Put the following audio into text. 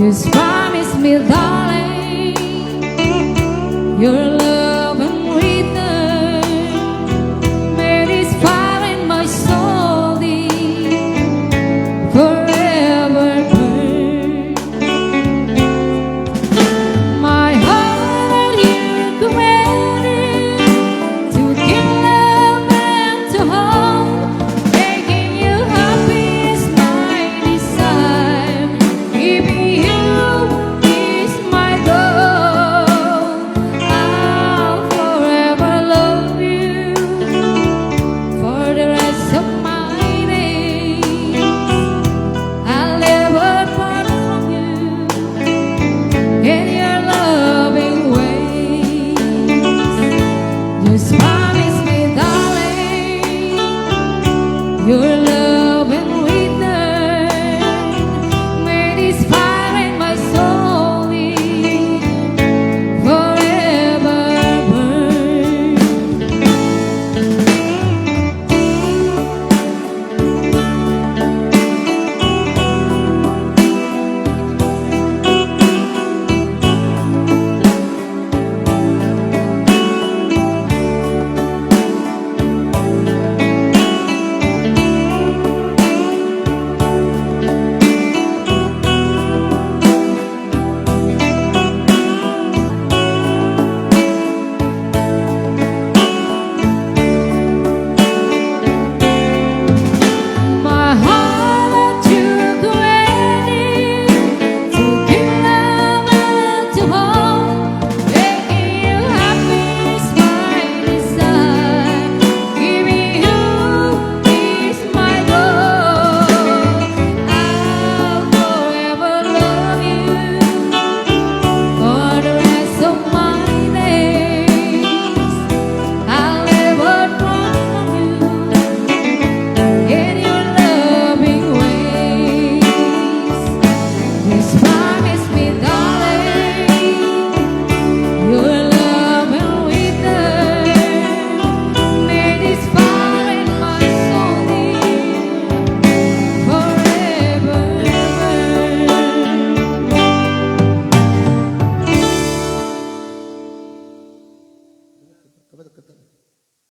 Just promise me, darling, your love and return made this fire in my soul deep, forever burn. My heart and you commanded to give love and to hold, making you happy is my desire. Keeping you is my goal. I'll forever love you for the rest of my days. I'll never part from you in your loving ways. Just promise me, darling, your